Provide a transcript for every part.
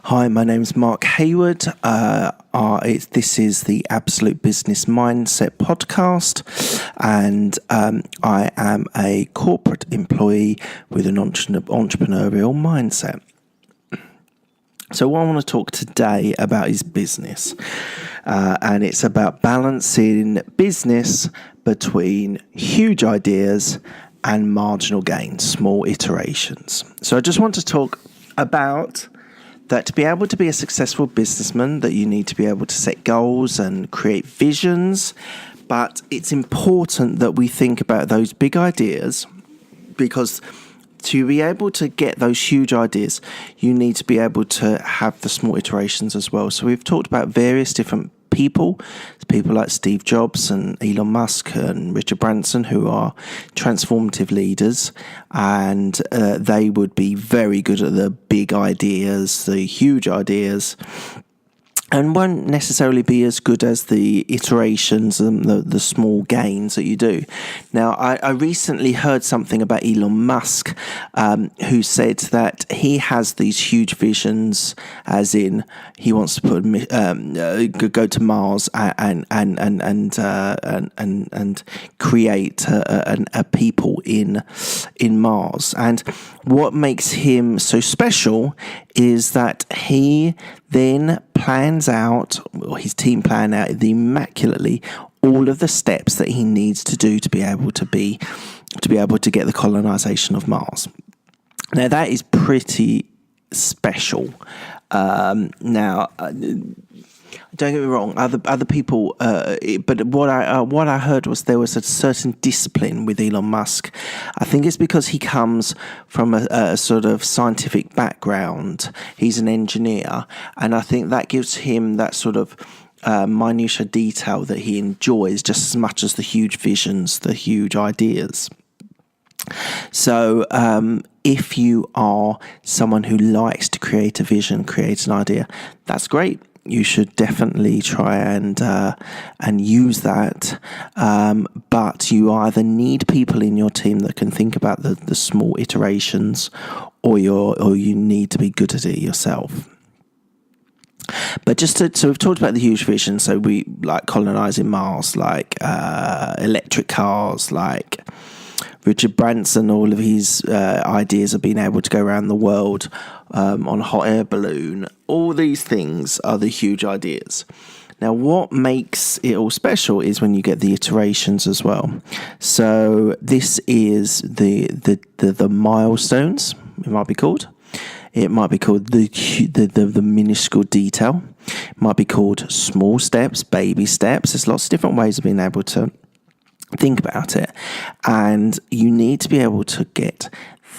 Hi, my name's Mark Hayward. This is the Absolute Business Mindset podcast, and I am a corporate employee with an entrepreneurial mindset. So what I want to talk today about is business, and it's about balancing business between huge ideas and marginal gains, small iterations. So I just want to talk about that to be able to be a successful businessman, that you need to be able to set goals and create visions, but it's important that we think about those big ideas, because to be able to get those huge ideas, you need to be able to have the small iterations as well. So we've talked about various different people like Steve Jobs and Elon Musk and Richard Branson, who are transformative leaders, and they would be very good at the big ideas, the huge ideas, and won't necessarily be as good as the iterations and the small gains that you do. Now, I recently heard something about Elon Musk, who said that he has these huge visions, as in he wants to go to Mars and create a people in Mars. And what makes him so special is that he then plans out, or his team plan out immaculately, all of the steps that he needs to do to be able to get the colonization of Mars. Now that is pretty special. Now, don't get me wrong, other people, but what I heard was there was a certain discipline with Elon Musk. I think it's because he comes from a sort of scientific background. He's an engineer, and I think that gives him that sort of minutiae detail that he enjoys just as much as the huge visions, the huge ideas. So if you are someone who likes to create a vision, create an idea, that's great. You should definitely try and use that. But you either need people in your team that can think about the small iterations, or you need to be good at it yourself. But so we've talked about the huge vision. So we like colonizing Mars, like electric cars, like Richard Branson, all of his ideas of being able to go around the world on a hot air balloon. All these things are the huge ideas. Now, what makes it all special is when you get the iterations as well. So this is the milestones, it might be called. It might be called the minuscule detail. It might be called small steps, baby steps. There's lots of different ways of being able to think about it, and you need to be able to get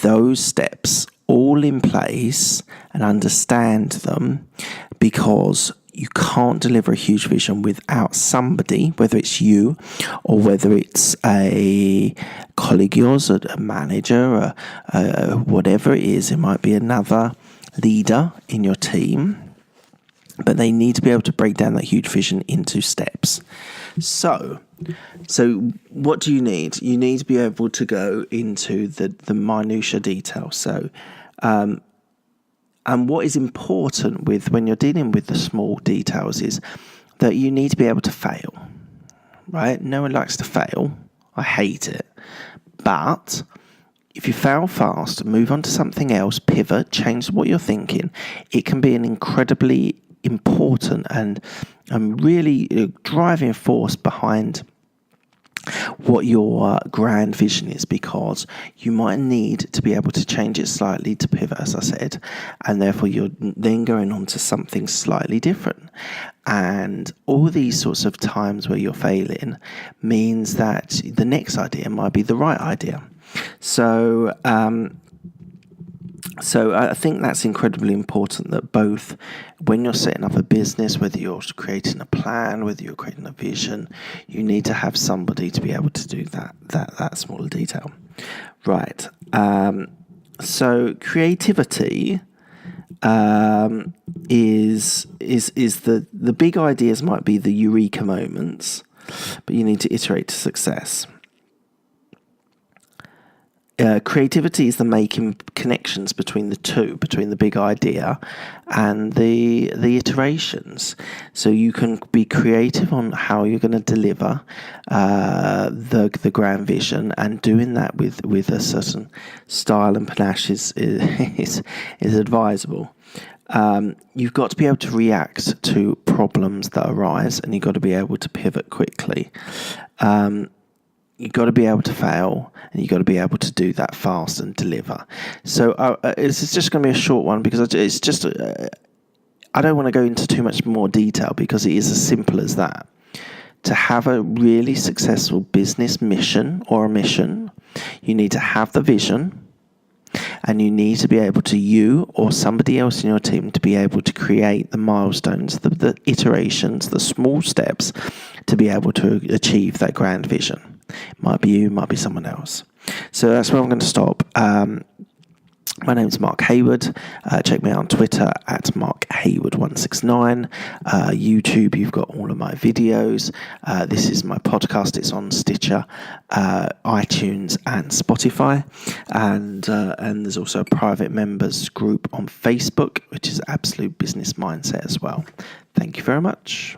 those steps all in place and understand them, because you can't deliver a huge vision without somebody, whether it's you or whether it's a colleague of yours, a manager, whatever it is. It might be another leader in your team, but they need to be able to break down that huge vision into steps. So what do you need? You need to be able to go into the minutiae detail. So, and what is important when you're dealing with the small details is that you need to be able to fail, right? No one likes to fail. I hate it. But if you fail fast, move on to something else, pivot, change what you're thinking, it can be an incredibly important and really driving force behind what your grand vision is, because you might need to be able to change it slightly to pivot, as I said, and therefore you're then going on to something slightly different. And all these sorts of times where you're failing means that the next idea might be the right idea. So I think that's incredibly important, that both when you're setting up a business, whether you're creating a plan, whether you're creating a vision, you need to have somebody to be able to do that smaller detail. Right. So creativity is the big ideas might be the eureka moments, but you need to iterate to success. Creativity is the making connections between the two, between the big idea and the iterations. So you can be creative on how you're going to deliver the grand vision, and doing that with a certain style and panache is advisable. You've got to be able to react to problems that arise, and you've got to be able to pivot quickly. You've got to be able to fail, and you've got to be able to do that fast and deliver. So this is just going to be a short one, because it's just I don't want to go into too much more detail, because it is as simple as that. To have a really successful business mission or a mission, you need to have the vision, and you need to be able to, you or somebody else in your team, to be able to create the milestones, the iterations, the small steps to be able to achieve that grand vision. Might be you, might be someone else. So that's where I'm going to stop. My name's Mark Hayward. Check me out on Twitter at MarkHayward169. YouTube, you've got all of my videos. This is my podcast. It's on Stitcher, iTunes, and Spotify. And there's also a private members group on Facebook, which is Absolute Business Mindset as well. Thank you very much.